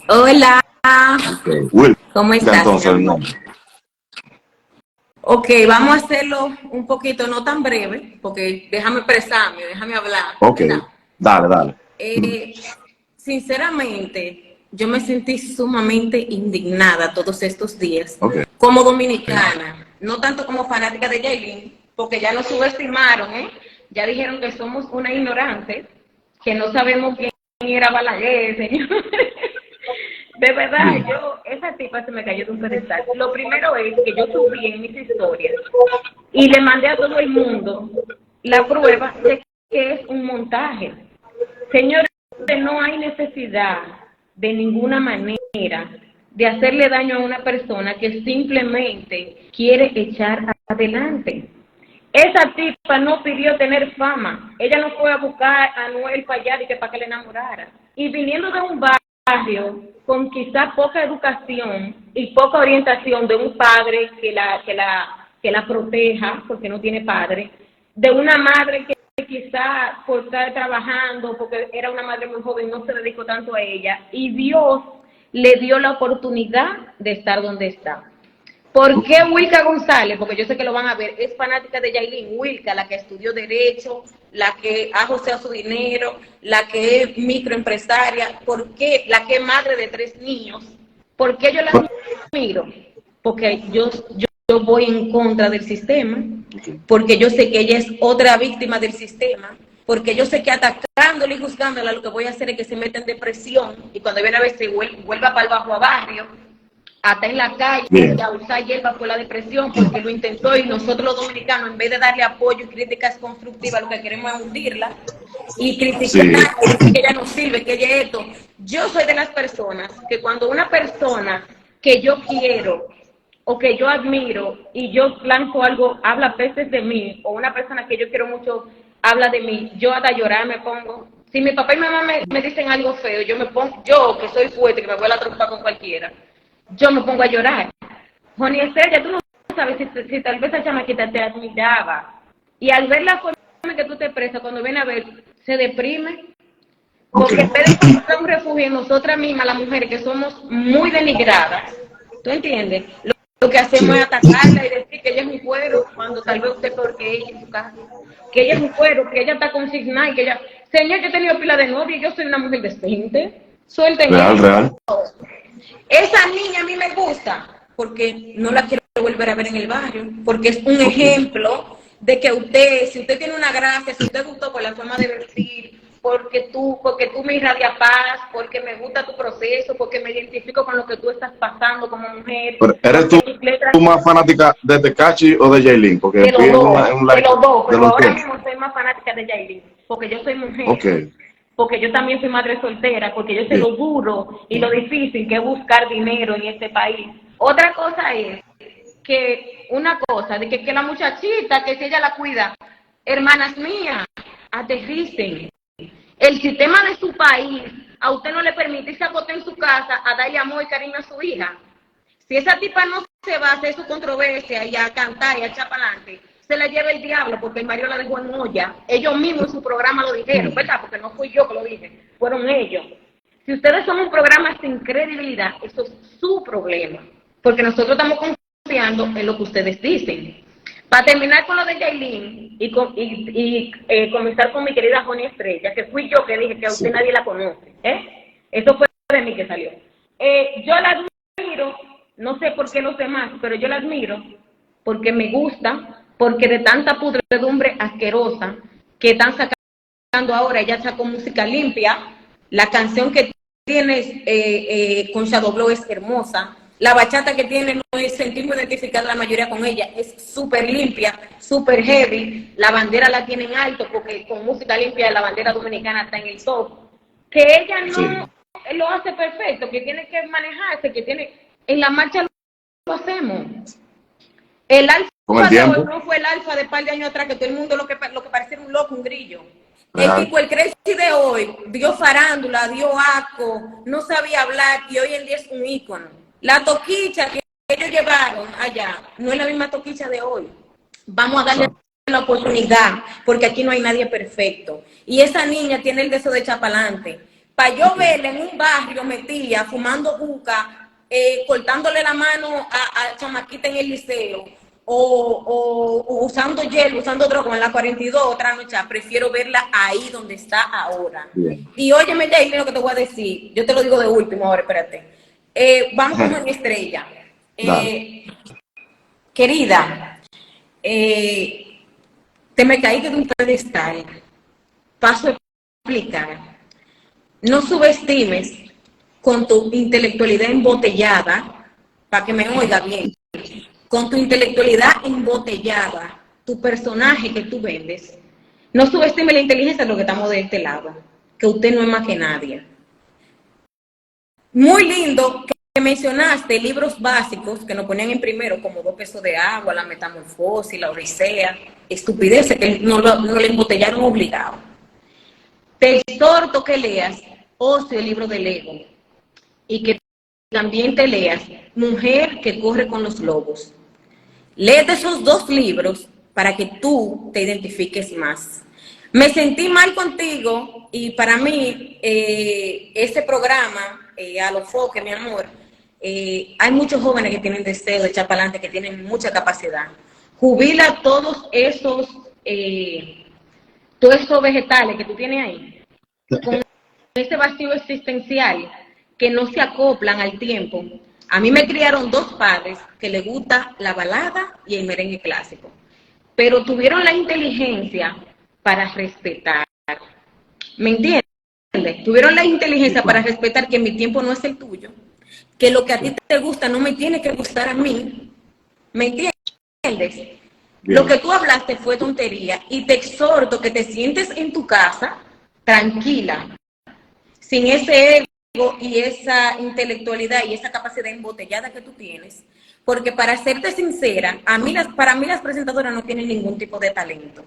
Hola, Okay. Will, ¿cómo estás, mi entonces el amor? nombre. Ok, vamos a hacerlo un poquito, no tan breve, porque déjame expresarme, déjame hablar, Ok, ¿verdad? dale, dale. Eh, Sinceramente, yo me sentí sumamente indignada todos estos días Ok. como dominicana, no tanto como fanática de Yailin, porque ya nos subestimaron, ¿eh? Ya dijeron que somos una ignorante, que no sabemos quién era Balaguer, señor. De verdad, Bien. esa tipa se me cayó de un pedestal. Lo primero es que yo subí en mis historias y le mandé a todo el mundo la prueba de que es un montaje. Señores, no hay necesidad de ninguna manera de hacerle daño a una persona que simplemente quiere echar adelante. Esa tipa no pidió tener fama. Ella no fue a buscar a Noel para allá para que le enamorara. Y viniendo de un barrio con quizás poca educación y poca orientación de un padre que la proteja, porque no tiene padre, de una madre que quizás por estar trabajando, porque era una madre muy joven, no se dedicó tanto a ella, y Dios le dio la oportunidad de estar donde está. ¿Por qué Wilka González? Porque yo sé que lo van a ver, es fanática de Yailin. Wilka, la que estudió Derecho, la que ha joseado su dinero, la que es microempresaria, ¿por qué? La que es madre de 3 niños. ¿Por qué yo la admiro? Porque yo voy en contra del sistema, porque yo sé que ella es otra víctima del sistema, porque yo sé que atacándola y juzgándola lo que voy a hacer es que se meta en depresión y cuando viene a ver se vuelva para el bajo a barrio hasta en la calle Bien. a usar hierba por la depresión porque lo intentó y nosotros los dominicanos en vez de darle apoyo y críticas constructivas lo que queremos es hundirla y criticar Sí. y decir que ella no sirve, que ella es esto. Yo soy de las personas que cuando una persona que yo quiero o que yo admiro y yo lanzo algo, habla peces de mí o una persona que yo quiero mucho habla de mí, yo hasta llorar me pongo. Si mi papá y mi mamá me dicen algo feo, yo me pongo, yo que soy fuerte, que me voy a la trompa con cualquiera, yo me pongo a llorar. Joni Estrella, tú no sabes si tal vez esa chamaquita te admiraba. Y al ver la forma en que tú te expresas, cuando viene a ver, se deprime. Ok. Porque en vez de encontrar un refugio en nosotras mismas, las mujeres que somos muy denigradas, ¿tú entiendes? Lo que hacemos Sí. es atacarla y decir que ella es un cuero, cuando tal vez usted es peor que ella en su casa. Que ella es un cuero, que ella está consignada y que ella... Señor, yo he tenido pila de novia y yo soy una mujer decente. Suelten Real, eso. real. Esa niña a mí me gusta porque no la quiero volver a ver en el barrio, porque es un Ok. ejemplo de que usted, si usted tiene una gracia, si usted gustó por la forma de vestir, porque tú me irradia paz, porque me gusta tu proceso, porque me identifico con lo que tú estás pasando como mujer, Pero, ¿eres porque tú, tus letras tú más fanática de Tekashi o de Jaylin? Porque vi en un de live los dos, de pero los ahora dos. mismo soy más fanática de Yailin, porque yo soy Ok. mujer, porque yo también soy madre soltera, porque yo sé Bien. lo duro y lo difícil que es buscar dinero en este país. Otra cosa es que una cosa, de que la muchachita, que si ella la cuida, hermanas mías, aterricen. El sistema de su país a usted no le permite irse a botar en su casa a darle amor y cariño a su hija. Si esa tipa no se va a hacer su controversia y a cantar y a echar para adelante, se la lleva el diablo porque el marido la dejó en olla. Ellos mismos en su programa lo dijeron, ¿verdad? Porque no fui yo que lo dije, fueron ellos. Si ustedes son un programa sin credibilidad, eso es su problema, porque nosotros estamos confiando en lo que ustedes dicen. Para terminar con lo de Yailin y comenzar con mi querida Joni Estrella, que fui yo que dije que a Sí. usted nadie la conoce, ¿eh? Eso fue de mí que salió. Yo la admiro, no sé por qué los demás, pero yo la admiro porque me gusta, porque de tanta pudredumbre asquerosa que están sacando ahora, ella sacó música limpia, la canción que tienes con Shadow Blow es hermosa, la bachata que tiene no es sentimos identificar la mayoría con ella, es súper limpia, súper heavy, la bandera la tienen alto porque con música limpia la bandera dominicana está en el top, que ella Sí. no lo hace perfecto, que tiene que manejarse, que tiene, en la marcha lo hacemos. El Con el alfa de hoy tiempo. no fue el alfa de un par de años atrás, que todo el mundo lo que parecía un loco, un grillo. El Real. Kiko, el Crazy de hoy, dio farándula, dio asco, no sabía hablar y hoy en día es un ícono. La toquicha que ellos llevaron allá no es la misma toquicha de hoy. Vamos a darle Exacto. la oportunidad, porque aquí no hay nadie perfecto. Y esa niña tiene el deseo de echar para adelante. para yo verla en un barrio metida, fumando juca, cortándole la mano a chamaquita en el liceo, o usando hielo, usando droga en la 42 otra noche, prefiero verla ahí donde está ahora. Bien. Y óyeme, Yailin, lo que te voy a decir, yo te lo digo de último ahora, espérate. Vamos con una estrella. Querida, te me caíste de un pedestal. Paso a explicar. No subestimes con tu intelectualidad embotellada, para que me oiga bien, con tu intelectualidad embotellada, tu personaje que tú vendes, no subestime la inteligencia de los que estamos de este lado, que usted no es más que nadie. Muy lindo que mencionaste libros básicos que nos ponían en primero, como 2 pesos de agua, la metamorfosis, la odisea, estupideces que no le embotellaron obligado. Te exhorto que leas Ocio, el libro del ego, y que también te leas Mujer que corre con los lobos. Léete esos 2 libros para que tú te identifiques más. Me sentí mal contigo y para mí ese programa, a los foques, mi amor, hay muchos jóvenes que tienen deseo de echar para adelante, que tienen mucha capacidad. Jubila todos esos vegetales que tú tienes ahí, con ese vacío existencial que no se acoplan al tiempo. A mí me criaron 2 padres que les gusta la balada y el merengue clásico, pero tuvieron la inteligencia para respetar. ¿Me entiendes? Tuvieron la inteligencia para respetar que mi tiempo no es el tuyo, que lo que a ti te gusta no me tiene que gustar a mí. ¿Me entiendes? Bien. Lo que tú hablaste fue tontería y te exhorto que te sientes en tu casa tranquila, sin ese ego y esa intelectualidad y esa capacidad embotellada que tú tienes, porque para serte sincera, para mí las presentadoras no tienen ningún tipo de talento,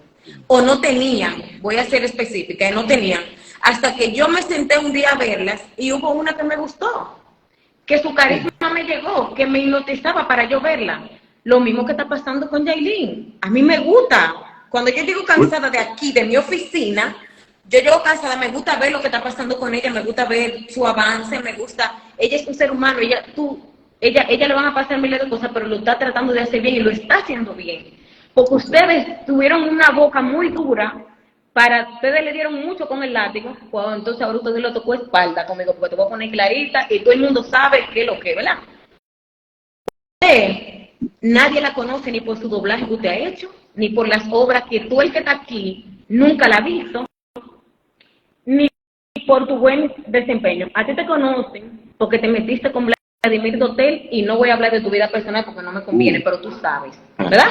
o no tenían, voy a ser específica, no tenían, hasta que yo me senté un día a verlas y hubo una que me gustó, que su carisma me llegó, que me hipnotizaba para yo verla. Lo mismo que está pasando con Yailin. A mí me gusta, cuando yo llego cansada de aquí, de mi oficina, yo llego cansada, me gusta ver lo que está pasando con ella, me gusta ver su avance, me gusta, ella es un ser humano, ella le van a pasar miles de cosas, pero lo está tratando de hacer bien y lo está haciendo bien. Porque ustedes tuvieron una boca muy dura, ustedes le dieron mucho con el látigo, cuando entonces ahora ustedes lo tocó espalda conmigo, porque te voy a poner clarita y todo el mundo sabe qué es lo que, ¿verdad? Nadie la conoce ni por su doblaje que usted ha hecho, ni por las obras que tú, el que está aquí, nunca la ha visto, ni por tu buen desempeño. A ti te conocen porque te metiste con Vladimir Dotel y no voy a hablar de tu vida personal porque no me conviene, pero tú sabes, ¿verdad?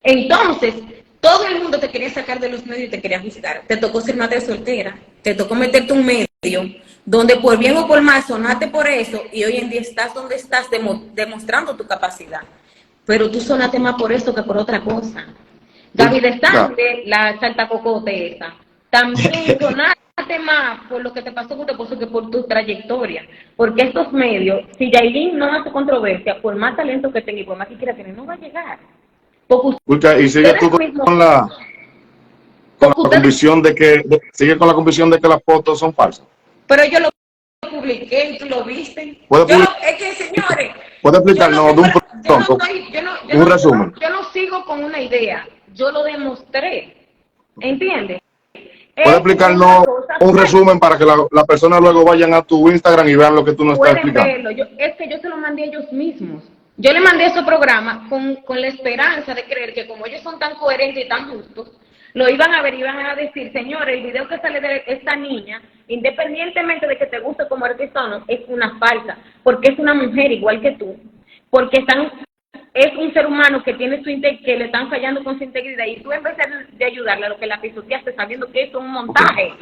Entonces, todo el mundo te quería sacar de los medios y te quería juzgar. Te tocó ser madre soltera, te tocó meterte un medio donde por bien o por mal sonaste por eso y hoy en día estás donde estás demostrando tu capacidad. Pero tú sonaste más por eso que por otra cosa. David Estante, la salta cocote esa, también sonaste más por lo que te pasó con tu esposo que por tu trayectoria. Porque estos medios, si Yailin no hace controversia, por más talento que tenga y por más que quiera tener, no va a llegar. Y sigue tú con la convicción de que las fotos son falsas. Pero yo lo publiqué y tú lo viste. Es que, señores, ¿puede explicarnos de un resumen? Yo no sigo con una idea, yo lo demostré. ¿Entiendes? ¿Puede explicarnos un resumen para que la persona luego vayan a tu Instagram y vean lo que tú nos estás explicando? Es que yo se lo mandé a ellos mismos. Yo le mandé ese programa con la esperanza de creer que como ellos son tan coherentes y tan justos, lo iban a ver y iban a decir, señores, el video que sale de esta niña, independientemente de que te guste como artista o no, es una falsa, porque es una mujer igual que tú, porque es un ser humano que tiene que le están fallando con su integridad y tú en vez de ayudarle a lo que la pisoteaste sabiendo que es un montaje,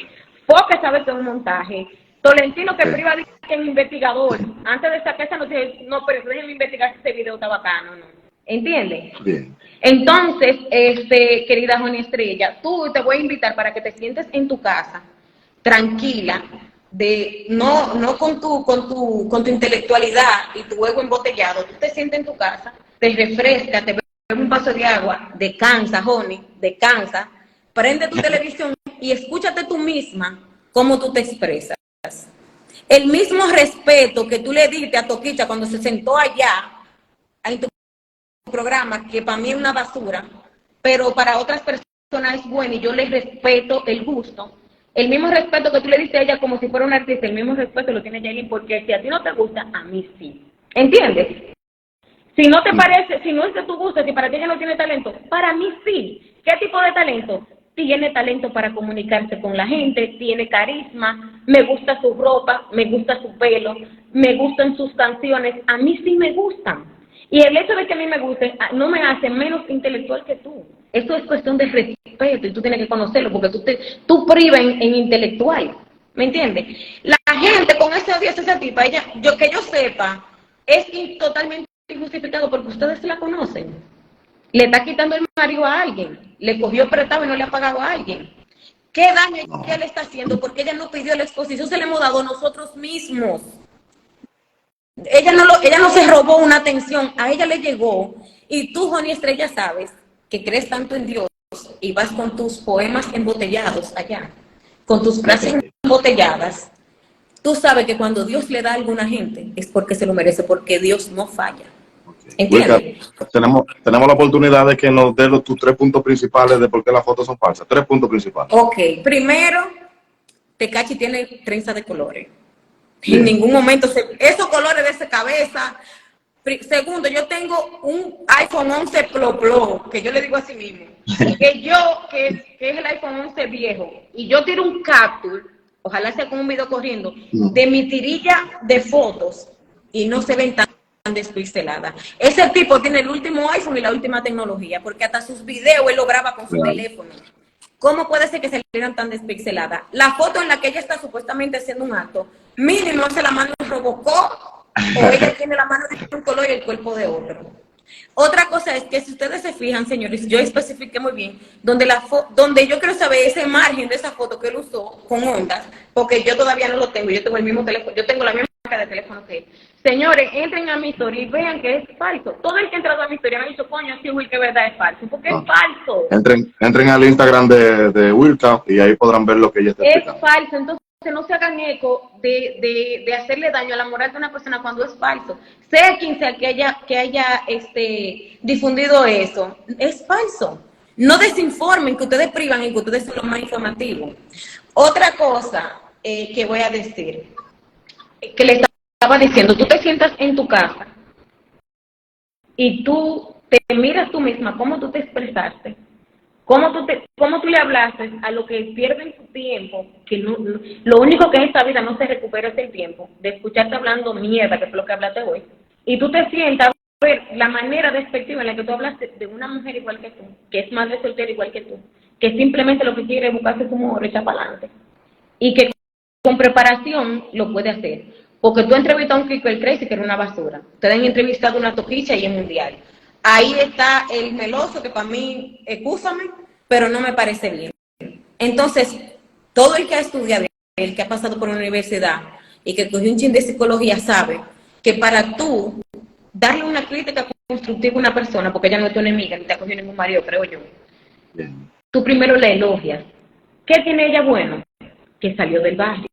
porque sabes que es un montaje. Tolentino que priva de que es investigador, antes de sacar esa noticia, no, pero déjenme investigar si ese video está bacano, ¿no? ¿Entiendes? Bien. Entonces, querida Juana Estrella, tú te voy a invitar para que te sientes en tu casa, tranquila, no con tu intelectualidad y tu ego embotellado, tú te sientes en tu casa, te refrescas, te bebes un vaso de agua, descansa, Joni, descansa, prende tu televisión y escúchate tú misma cómo tú te expresas. el mismo respeto que tú le diste a Toquicha cuando se sentó allá en tu programa, que para mí es una basura, pero para otras personas es bueno y yo le respeto el gusto. El mismo respeto que tú le diste a ella como si fuera una artista, el mismo respeto lo tiene Yailin, porque si a ti no te gusta, a mí sí. ¿Entiendes? Si no te parece, si no es de tu gusto, si para ti ella no tiene talento, para mí sí. ¿Qué tipo de talento? Tiene talento para comunicarse con la gente, tiene carisma, me gusta su ropa, me gusta su pelo, me gustan sus canciones, a mí sí me gustan. Y el hecho de que a mí me guste no me hace menos intelectual que tú. Eso es cuestión de respeto y tú tienes que conocerlo porque tú privas en intelectual. ¿Me entiendes? La gente con ese odio hacia esa tipa, ella, que yo sepa, es totalmente injustificado porque ustedes la conocen. Le está quitando el marido a alguien, le cogió prestado y no le ha pagado a alguien. ¿Qué daño ella le está haciendo? Porque ella no pidió la exposición, se la hemos dado nosotros mismos. Ella no se robó una atención, a ella le llegó. Y tú, Joni Estrella, sabes que crees tanto en Dios y vas con tus poemas embotellados allá, con tus frases embotelladas. Tú sabes que cuando Dios le da a alguna gente es porque se lo merece, porque Dios no falla. ¿Entiendes? Tenemos la oportunidad de que nos dé tus 3 puntos principales de por qué las fotos son falsas. 3 puntos principales. Ok, primero, Tekashi tiene trenza de colores. En ningún momento, esos colores de esa cabeza. Segundo, yo tengo un iPhone 11 Pro, que yo le digo así mismo, que es el iPhone 11 viejo, y yo tiro un capture, ojalá sea con un video corriendo, de mi tirilla de fotos, y no se ven tan despixeladas. Ese tipo tiene el último iPhone y la última tecnología, porque hasta sus videos él lo graba con su teléfono. ¿Cómo puede ser que salieran tan despixeladas? La foto en la que ella está supuestamente haciendo un acto, mínimo se la mano Robocop, o ella tiene la mano de un color y el cuerpo de otro. Otra cosa es que si ustedes se fijan, señores, yo especifiqué muy bien, donde yo quiero saber ese margen de esa foto que él usó con ondas, porque yo todavía no lo tengo, yo tengo el mismo teléfono, yo tengo la misma marca de teléfono que él. Señores, entren a mi historia y vean que es falso. Todo el que ha entrado a mi historia me ha dicho, coño, sí, Will, que verdad es falso, porque es falso. Entren al Instagram de Wilka y ahí podrán ver lo que ella está explicando. Es falso, entonces no se hagan eco de hacerle daño a la moral de una persona cuando es falso. Sea quien sea que haya difundido eso, es falso. No desinformen, que ustedes privan y que ustedes son los más informativos. Otra cosa que voy a decir, que le estaba diciendo, tú te sientas en tu casa y tú te miras tú misma, cómo tú te expresaste, cómo tú le hablaste a lo que pierden su tiempo, que lo único que en esta vida no se recupera es el tiempo, de escucharte hablando mierda, que es lo que hablaste hoy, y tú te sientas a ver la manera despectiva en la que tú hablaste de una mujer igual que tú, que es madre soltera igual que tú, que simplemente lo que quiere es buscarse su mujer y echar para adelante, y que con preparación lo puede hacer. Porque tú entrevistas a un Kiko el Crazy que era una basura. Ustedes han entrevistado a una Toquicha y es mundial. Ahí está el meloso que para mí, excúsame, pero no me parece bien. Entonces, todo el que ha estudiado, el que ha pasado por una universidad y que cogió un chin de psicología sabe que para tú darle una crítica constructiva a una persona, porque ella no es tu enemiga, ni te ha cogido ningún marido, creo yo, tú primero le elogias. ¿Qué tiene ella bueno? Que salió del barrio,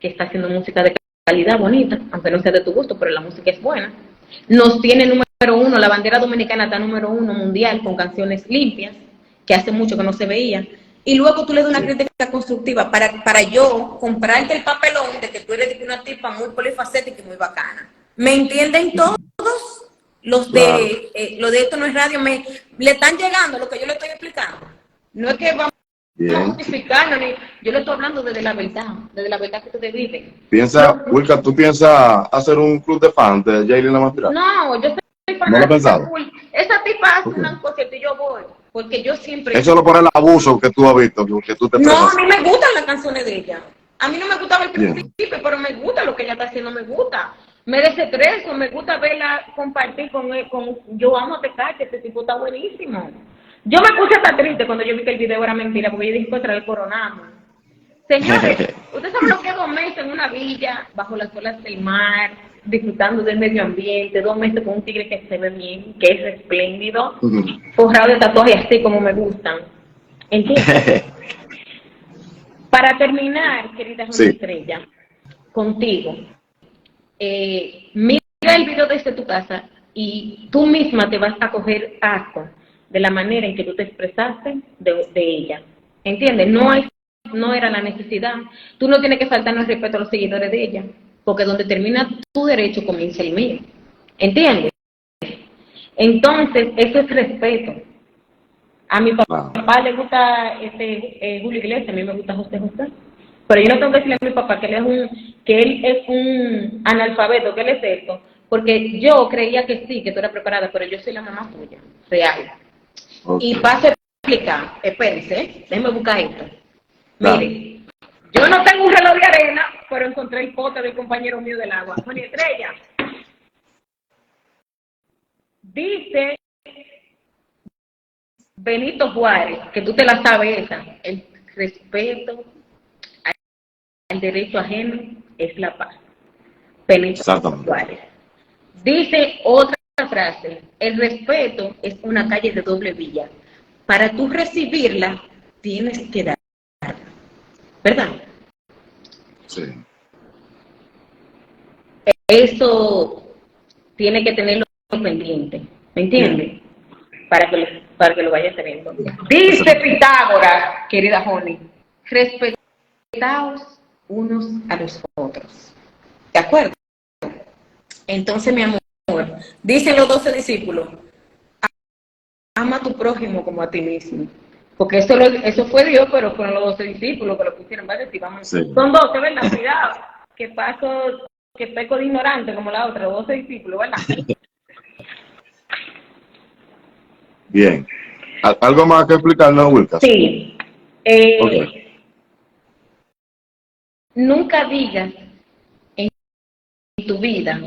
que está haciendo música de calidad bonita, aunque no sea de tu gusto, pero la música es buena. Nos tiene número 1, la bandera dominicana está número 1 mundial con canciones limpias, que hace mucho que no se veía. Y luego tú le das una crítica constructiva para yo comprarte el papelón de que tú eres una tipa muy polifacética y muy bacana. ¿Me entienden todos? Los de esto no es radio, le están llegando lo que yo le estoy explicando. No es que vamos a justificarlo, ni yo le estoy hablando desde la verdad que ustedes viven. Wilka, ¿tú piensas hacer un club de fans de Yailin La Más Viral? No, yo estoy ¿No lo he pensado? Esa tipa hace una concierto y yo voy, porque yo siempre... Eso lo por el abuso que tú has visto, que tú te No, presas. a mí me gustan las canciones de ella. A mí no me gustaba el principio, pero me gusta lo que ella está haciendo, me gusta. Me desestreso, me gusta verla compartir con yo amo a Tekashi, este tipo está buenísimo. Yo me puse hasta triste cuando yo vi que el video era mentira, porque yo dije que otra vez coronamos. Señores, ustedes saben lo que es 2 meses en una villa, bajo las olas del mar, disfrutando del medio ambiente, 2 meses con un tigre que se ve bien, que es espléndido, forrado de tatuajes así como me gustan. ¿Entiendes? Para terminar, querida Joni Estrella, contigo, mira el video desde tu casa y tú misma te vas a coger asco de la manera en que tú te expresaste de ella. ¿Entiendes? No era la necesidad. Tú no tienes que faltarnos el respeto a los seguidores de ella, porque donde termina tu derecho comienza el mío. ¿Entiendes? Entonces, eso es respeto. A mi papá le gusta Julio Iglesias, a mí me gusta José José. Pero yo no tengo que decirle a mi papá que él es un analfabeto, que él es esto, porque yo creía que sí, que tú eras preparada, pero yo soy la mamá tuya, real. Okay. Y paso a explicar, espérense, déjenme buscar esto. Mire, yo no tengo un reloj de arena, pero encontré el pote del compañero mío del agua. Juan Estrella, dice Benito Juárez, que tú te la sabes esa, el respeto al derecho ajeno es la paz. Benito Juárez. Dice otra frase, el respeto es una calle de doble vía. Para tú recibirla, tienes que dar. ¿Verdad? Sí. Eso tiene que tenerlo pendiente, ¿me entiendes? Para que lo vayas teniendo. Dice Pitágoras, querida Joni, respetaos unos a los otros. ¿De acuerdo? Entonces, mi amor, dicen los 12 discípulos, ama a tu prójimo como a ti mismo. Porque eso fue Dios, pero fueron los 12 discípulos que lo pusieron, ¿vale? Si vamos, sí. Son 12, ¿verdad? Cuidado, que peco de ignorante como la otra, los 12 discípulos, ¿verdad? Bien. ¿Algo más que explicarnos, Wilka? Sí. Nunca digas en tu vida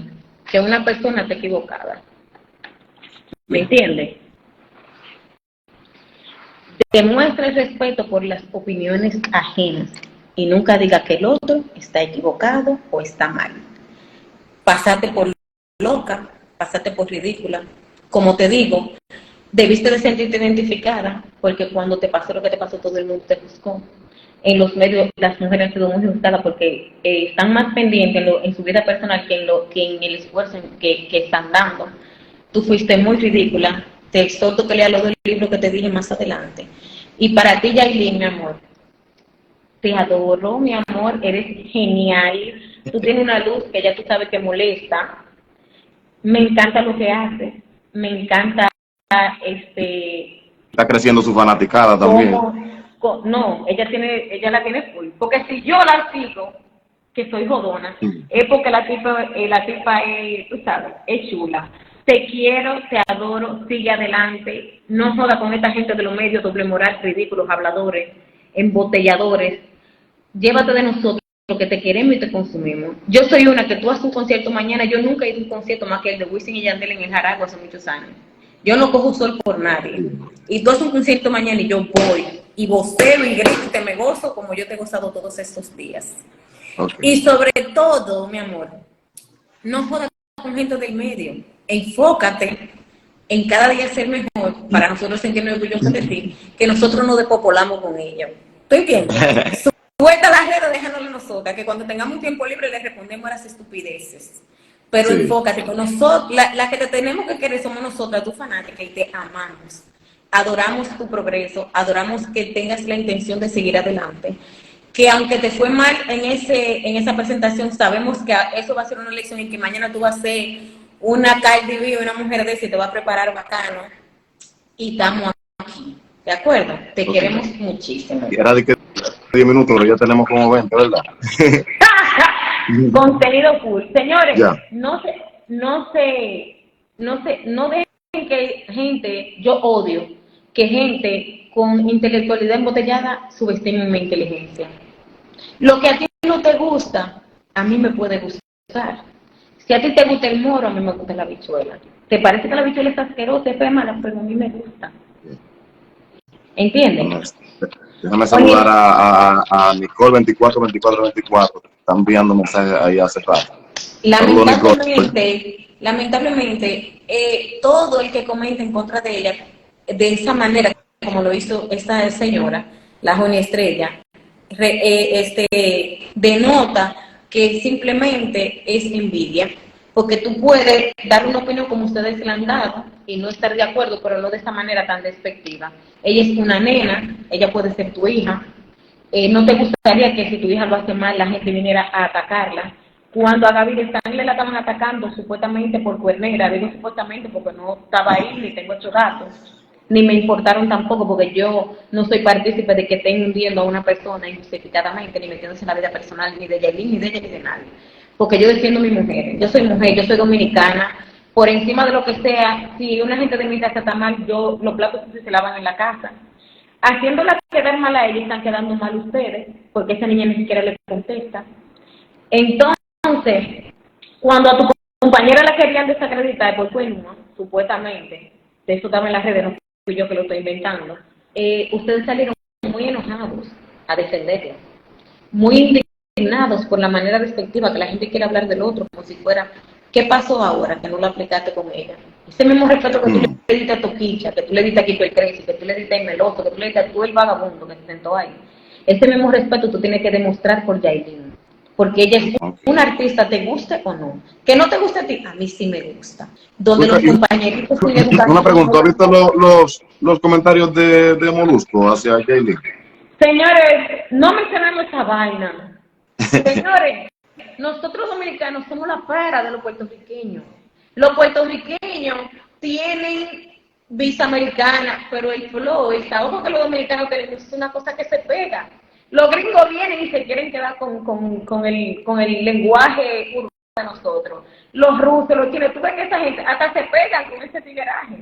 que una persona está equivocada. ¿Me entiendes? Demuestra el respeto por las opiniones ajenas y nunca diga que el otro está equivocado o está mal. Pásate por loca, pásate por ridícula. Como te digo, debiste de sentirte identificada porque cuando te pasó lo que te pasó todo el mundo te juzgó. En los medios las mujeres han sido muy juzgadas porque están más pendientes en su vida personal que en el esfuerzo que están dando. Tú fuiste muy ridícula. Te exhorto que leas los dos libros que te dije más adelante. Y para ti, Yailin, mi amor, te adoro, mi amor, eres genial. Tú tienes una luz que ya tú sabes que molesta. Me encanta lo que haces. Me encanta, Está creciendo su fanaticada también. No, ella la tiene full. Porque si yo la sigo, que soy jodona, es porque la tipa es, tú sabes, es chula. Te quiero, te adoro, sigue adelante, no joda con esta gente de los medios, doble moral, ridículos, habladores, embotelladores. Llévate de nosotros, que te queremos y te consumimos. Yo soy una que tú haces un concierto mañana, yo nunca he ido a un concierto más que el de Wisin y Yandel en el Jaragua hace muchos años. Yo no cojo sol por nadie. Y tú haces un concierto mañana y yo voy, y voceo y grito y te me gozo como yo te he gozado todos estos días. Okay. Y sobre todo, mi amor, no jodas con gente del medio. Enfócate en cada día ser mejor para nosotros sentirnos orgullosos de ti, que nosotros nos despopolamos con ellos. ¿Tú entiendes? Suelta las redes, déjanoslo a nosotras, que cuando tengamos un tiempo libre le respondemos a las estupideces. Pero sí. Enfócate con nosotros, la que te tenemos que querer somos nosotras, tu fanática, y te amamos. Adoramos tu progreso, adoramos que tengas la intención de seguir adelante. Que aunque te fue mal en esa presentación, sabemos que eso va a ser una lección y que mañana tú vas a ser una Cardi B, una mujer de esa y te va a preparar bacano. Y estamos aquí, ¿de acuerdo? Te queremos muchísimo. Y era de que 10 minutos, pero ya tenemos como 20, ¿verdad? Contenido full. Señores, no dejen que gente, yo odio que gente con intelectualidad embotellada subestime mi inteligencia. Lo que a ti no te gusta, a mí me puede gustar. Si a ti te gusta el moro, a mí me gusta la habichuela. ¿Te parece que la habichuela está asquerosa, es mala? Pero a mí me gusta. ¿Entiendes? Déjame saludar a Nicole 242424. Están enviando mensajes ahí hace rato. Lamentablemente, todo el que comenta en contra de ella, de esa manera, como lo hizo esta señora, la Joni Estrella, denota que simplemente es envidia, porque tú puedes dar una opinión como ustedes le han dado y no estar de acuerdo, pero no de esa manera tan despectiva. Ella es una nena, ella puede ser tu hija. No te gustaría que si tu hija lo hace mal, la gente viniera a atacarla. Cuando a Gaby de Sangre la estaban atacando supuestamente por cuernera, digo supuestamente porque no estaba ahí, ni tengo 8 gatos, ni me importaron tampoco, porque yo no soy partícipe de que estén hundiendo a una persona injustificadamente, ni metiéndose en la vida personal, ni de Yailin, ni de ella, ni de nadie. Porque yo defiendo a mi mujer, yo soy dominicana, por encima de lo que sea, si una gente de mi casa está mal, yo los platos se lavan en la casa. Haciéndola quedar mal a ella, están quedando mal ustedes, porque esa niña ni siquiera le contesta. Entonces, cuando a tu compañera la querían desacreditar por cuerno, supuestamente, de eso estaba en las redes, no fui yo que lo estoy inventando, ustedes salieron muy enojados a defenderla, muy indignados por la manera despectiva que la gente quiere hablar del otro, como si fuera, ¿qué pasó ahora que no lo aplicaste con ella? Ese mismo respeto que tú le diste a Toquicha, que tú le diste a Kiko el Crazy, que tú le diste a Meloso, que tú le diste a tú el vagabundo que se sentó ahí, ese mismo respeto tú tienes que demostrar por Yailin, porque ella es una artista, te guste o no. Que no te guste a ti, a mí sí me gusta. Donde los compañeritos sin educación... Una pregunta, ¿has visto los comentarios de Molusco hacia Yailin? Señores, no mencionemos esa vaina. Señores, nosotros dominicanos somos la para de los puertorriqueños. Los puertorriqueños tienen visa americana, pero el flow, el trabajo que los dominicanos tenemos es una cosa que se pega. Los gringos vienen y se quieren quedar con el lenguaje urbano de nosotros. Los rusos, los chinos, tú ves que esa gente hasta se pegan con ese tigueraje.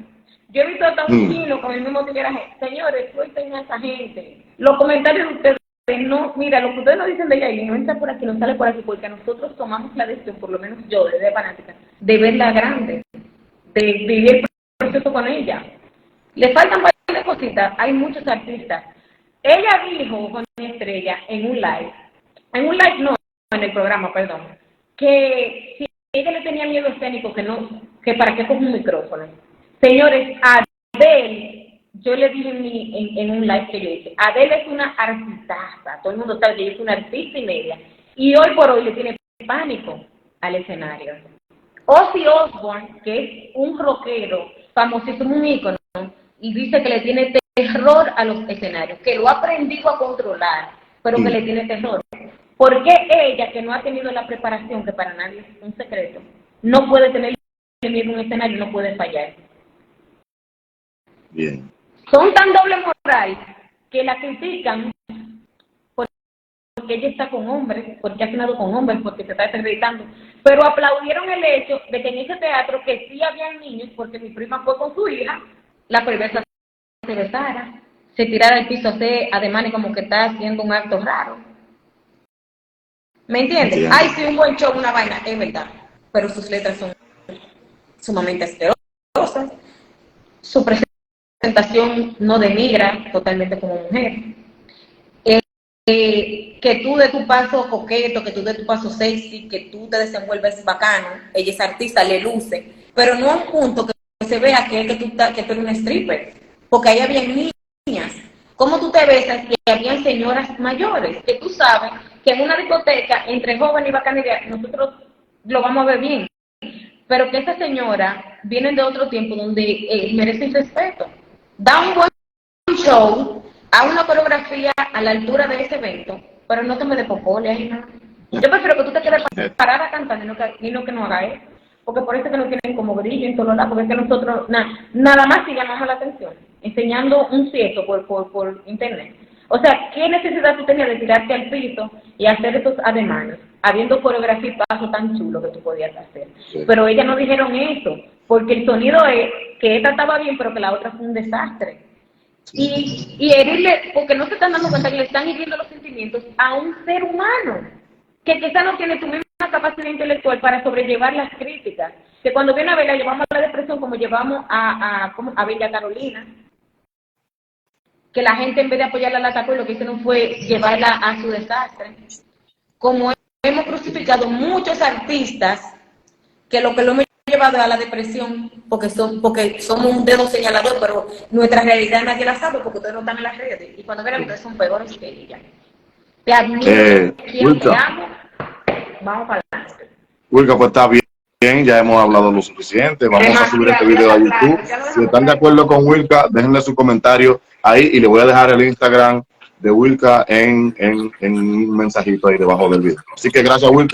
Yo he visto hasta un chino con el mismo tigueraje. Señores, suelten a esa gente. Los comentarios de ustedes, no, mira, lo que ustedes nos dicen de ella y no entra por aquí, no sale por aquí, porque nosotros tomamos la decisión, por lo menos yo, desde fanática, de verla grande, de vivir el proceso con ella. Le faltan varias cositas, hay muchos artistas. Ella dijo con Estrella en un live no, en el programa, perdón, que si ella le tenía miedo escénico, que para qué coge un micrófono. Señores, Adele, yo le dije en un live que yo hice, Adele es una artistaza, todo el mundo sabe que ella es una artista y media, y hoy por hoy le tiene pánico al escenario. Ozzy Osbourne, que es un rockero famosísimo, un ícono, y dice que le tiene terror a los escenarios, que lo ha aprendido a controlar, pero que le tiene terror. ¿Por qué ella, que no ha tenido la preparación, que para nadie es un secreto, no puede tener miedo a un escenario y no puede fallar? Bien. Son tan doble moral que la critican porque ella está con hombres, porque ha cenado con hombres, porque se está desacreditando, pero aplaudieron el hecho de que en ese teatro que sí habían niños, porque mi prima fue con su hija, la perversa se besara, se tirara al piso, hacer ademanes como que está haciendo un acto raro. ¿Me entiendes? Ay, sí, un buen show, una vaina, es verdad, pero sus letras son sumamente asquerosas, su presentación no denigra totalmente como mujer, que tú de tu paso coqueto, que tú de tu paso sexy, que tú te desenvuelves bacano, ella es artista, le luce, pero no a un punto que se vea que tú eres una stripper, porque ahí había niñas. ¿Cómo tú te besas? Y habían señoras mayores, que tú sabes que en una discoteca, entre joven y bacanería, nosotros lo vamos a ver bien, pero que esa señora vienen de otro tiempo donde merecen respeto. Da un buen show, a una coreografía a la altura de ese evento, pero no te me de popole ahí, ¿no? Yo prefiero que tú te quedes parada cantando y no que no haga eso, porque por eso que nos tienen como grillo en todos lados, porque es que nosotros nada más sí llamamos la atención, enseñando un cierto por internet. O sea, ¿qué necesidad tú tenías de tirarte al piso y hacer esos ademanes, habiendo coreografía y paso tan chulo que tú podías hacer? Sí. Pero ellas no dijeron eso, porque el sonido es que esta estaba bien, pero que la otra fue un desastre. Y herirle, porque no se están dando cuenta que le están hiriendo los sentimientos a un ser humano, que quizá no tiene tu misma capacidad intelectual para sobrellevar las críticas, que cuando viene a ver la llevamos a la depresión como llevamos a Bella Carolina, que la gente en vez de apoyarla la atacó y lo que hicieron fue llevarla a su desastre. Como hemos crucificado muchos artistas que lo hemos llevado a la depresión porque somos un dedo señalador, pero nuestra realidad nadie la sabe porque ustedes no están en las redes y cuando ven ustedes son peores que ella. Te admiro, te amo, vamos para adelante. Wilka, pues está bien, ya hemos hablado lo suficiente. Vamos a subir este video a YouTube. Si están de acuerdo con Wilka, déjenle su comentario ahí y le voy a dejar el Instagram de Wilka en un mensajito ahí debajo del video. Así que gracias, Wilka.